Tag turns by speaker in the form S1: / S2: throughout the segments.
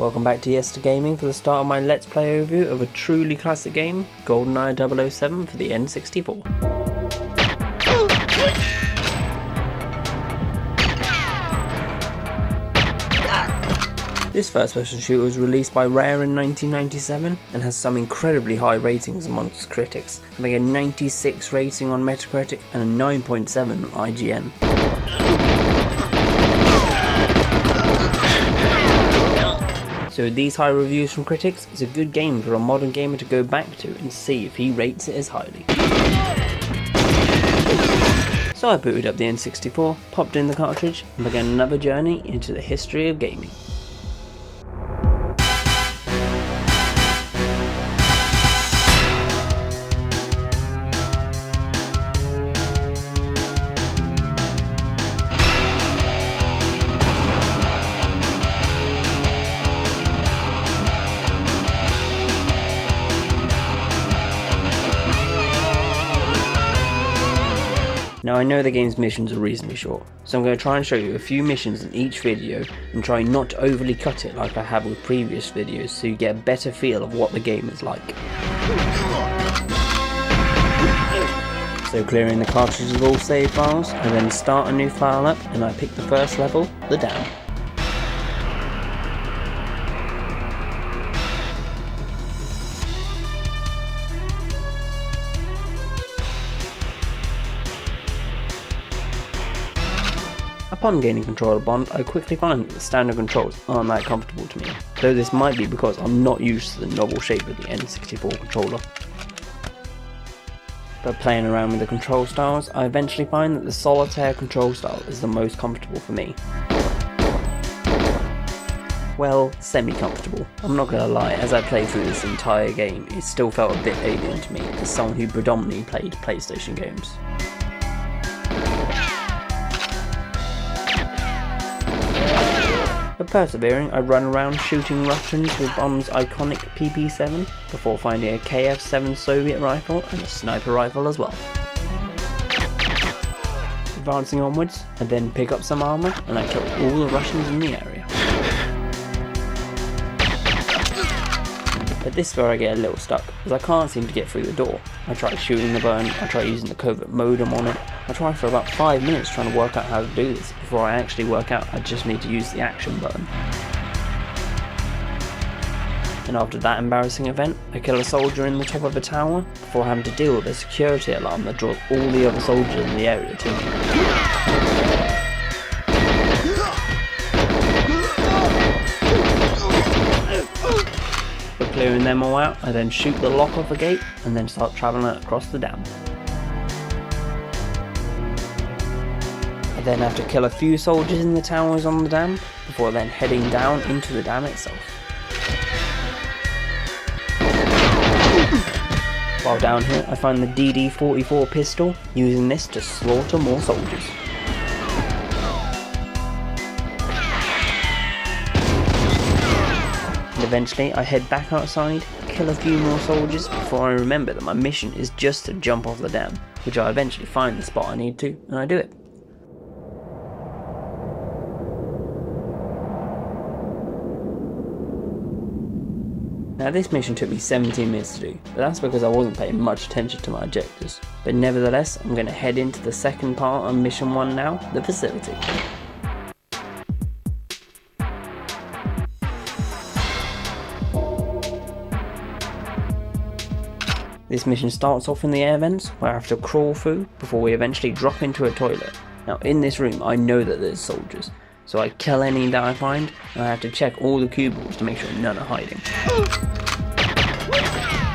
S1: Welcome back to YesterGaming for the start of my Let's Play overview of a truly classic game, GoldenEye 007 for the N64. This first-person shooter was released by Rare in 1997 and has some incredibly high ratings amongst critics, having a 96 rating on Metacritic and a 9.7 on IGN. So with these high reviews from critics, it's a good game for a modern gamer to go back to and see if he rates it as highly. So I booted up the N64, popped in the cartridge, and began another journey into the history of gaming. Now I know the game's missions are reasonably short, so I'm going to try and show you a few missions in each video and try not to overly cut it like I have with previous videos so you get a better feel of what the game is like. So clearing the cartridges of all save files, I then start a new file up and I pick the first level, the dam. Upon gaining control of Bond, I quickly find that the standard controls aren't that comfortable to me, though this might be because I'm not used to the novel shape of the N64 controller. But playing around with the control styles, I eventually find that the solitaire control style is the most comfortable for me. Well, semi-comfortable. I'm not gonna lie, as I played through this entire game, it still felt a bit alien to me as someone who predominantly played PlayStation games. For persevering, I run around shooting Russians with Bond's iconic PP7 before finding a KF7 Soviet rifle and a sniper rifle as well. Advancing onwards, I then pick up some armour and I kill all the Russians in the area. But this is where I get a little stuck, as I can't seem to get through the door. I try shooting the burn, I try using the covert modem on it, I try for about 5 minutes trying to work out how to do this before I actually work out I just need to use the action button. And after that embarrassing event, I kill a soldier in the top of a tower before having to deal with a security alarm that draws all the other soldiers in the area to me. Clearing them all out, I then shoot the lock off the gate and then start travelling across the dam. I then have to kill a few soldiers in the towers on the dam before then heading down into the dam itself. While down here, I find the DD-44 pistol, using this to slaughter more soldiers. Eventually, I head back outside, kill a few more soldiers before I remember that my mission is just to jump off the dam, which I eventually find the spot I need to, and I do it. Now this mission took me 17 minutes to do, but that's because I wasn't paying much attention to my objectives. But nevertheless, I'm going to head into the second part of mission 1 now, the facility. This mission starts off in the air vents, where I have to crawl through before we eventually drop into a toilet. Now in this room I know that there's soldiers, so I kill any that I find, and I have to check all the cubicles to make sure none are hiding.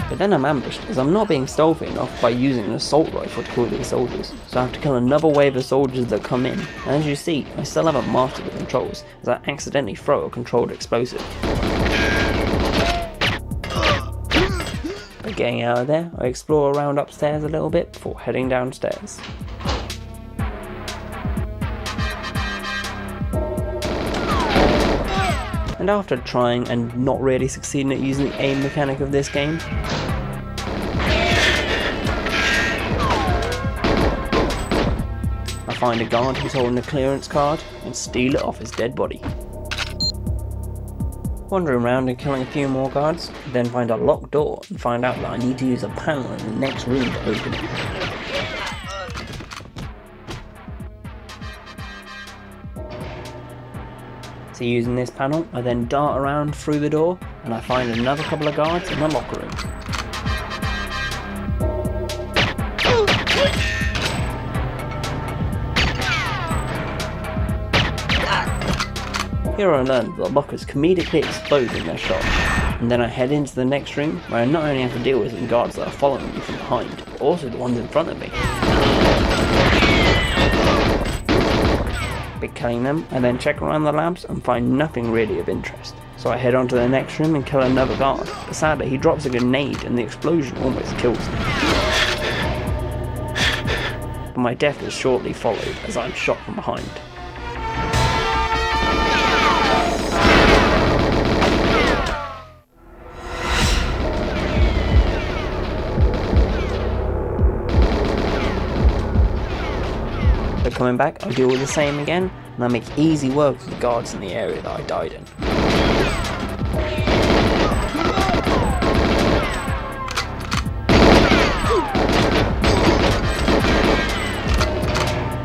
S1: But then I'm ambushed, as I'm not being stealthy enough by using an assault rifle to kill these soldiers, so I have to kill another wave of soldiers that come in, and as you see, I still haven't mastered the controls, as I accidentally throw a controlled explosive. Getting out of there, I explore around upstairs a little bit before heading downstairs. And after trying and not really succeeding at using the aim mechanic of this game, I find a guard who's holding a clearance card and steal it off his dead body. Wandering around and killing a few more guards, then find a locked door and find out that I need to use a panel in the next room to open it. So using this panel, I then dart around through the door and I find another couple of guards in the locker room. Here I learned that the lockers comedically explode in their shot, and then I head into the next room where I not only have to deal with some guards that are following me from behind, but also the ones in front of me. By killing them, I then check around the labs and find nothing really of interest. So I head on to the next room and kill another guard, but sadly he drops a grenade and the explosion almost kills him. But my death is shortly followed as I'm shot from behind. So coming back, I do all the same again, and I make easy work of the guards in the area that I died in.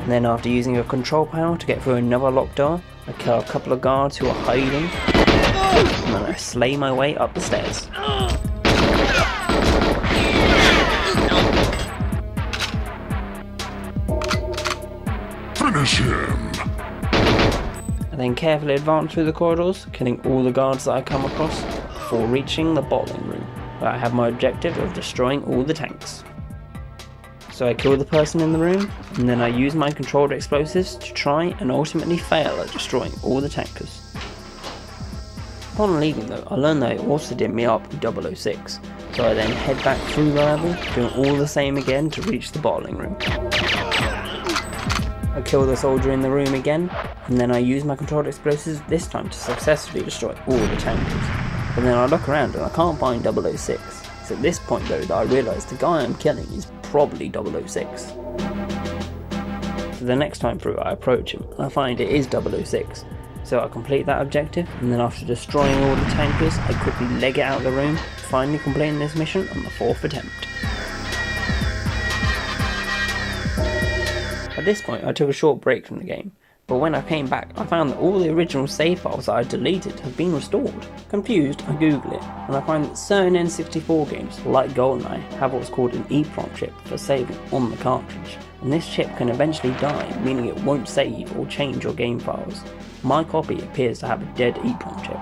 S1: And then after using a control panel to get through another locked door, I kill a couple of guards who are hiding, and then I slay my way up the stairs.
S2: Finish him!
S1: I then carefully advance through the corridors, killing all the guards that I come across, before reaching the bottling room, where I have my objective of destroying all the tanks. So I kill the person in the room, and then I use my controlled explosives to try and ultimately fail at destroying all the tankers. Upon leaving though, I learned that it also did me up with 006, so I then head back through the level, doing all the same again to reach the bottling room. I kill the soldier in the room again, and then I use my controlled explosives this time to successfully destroy all the tankers. But then I look around and I can't find 006. It's at this point though that I realise the guy I'm killing is probably 006. So the next time through I approach him and I find it is 006. So I complete that objective, and then after destroying all the tankers I quickly leg it out of the room, finally completing this mission on the 4th attempt. At this point I took a short break from the game, but when I came back I found that all the original save files that I deleted have been restored. Confused, I Google it, and I find that certain N64 games, like GoldenEye, have what's called an EEPROM chip for saving on the cartridge, and this chip can eventually die, meaning it won't save or change your game files. My copy appears to have a dead EEPROM chip.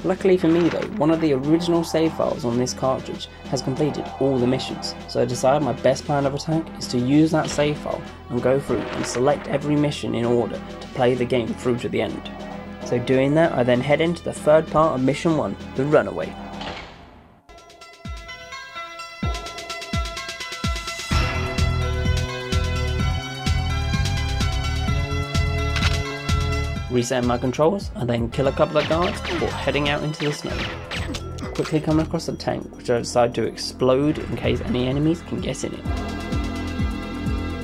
S1: Luckily for me though, one of the original save files on this cartridge has completed all the missions, so I decided my best plan of attack is to use that save file and go through and select every mission in order to play the game through to the end. So doing that, I then head into the third part of mission 1, the runaway. Reset my controls, and then kill a couple of guards before heading out into the snow. Quickly come across a tank, which I decide to explode in case any enemies can get in it.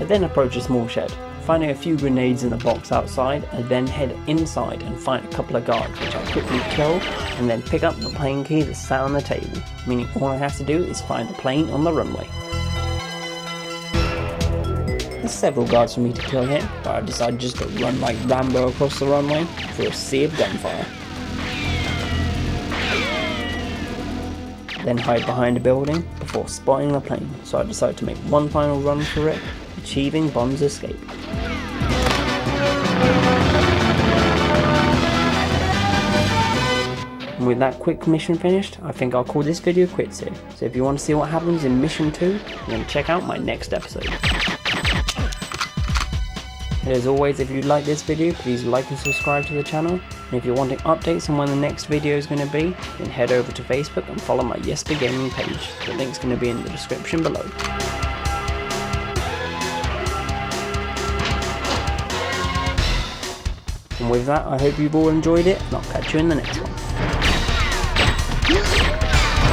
S1: I then approach a small shed, finding a few grenades in the box outside, and then head inside and find a couple of guards, which I quickly kill, and then pick up the plane key that's sat on the table, meaning all I have to do is find the plane on the runway. There's several guards for me to kill here, but I decided just to run like Rambo across the runway through a sea of gunfire. Then hide behind a building before spotting the plane, so I decided to make one final run for it, achieving Bond's escape. And with that quick mission finished, I think I'll call this video quits here. So if you want to see what happens in mission 2, then check out my next episode. And as always, if you like this video, please like and subscribe to the channel. And if you're wanting updates on when the next video is going to be, then head over to Facebook and follow my YesterGaming page. The link's going to be in the description below. And with that, I hope you've all enjoyed it, and I'll catch you in the next one.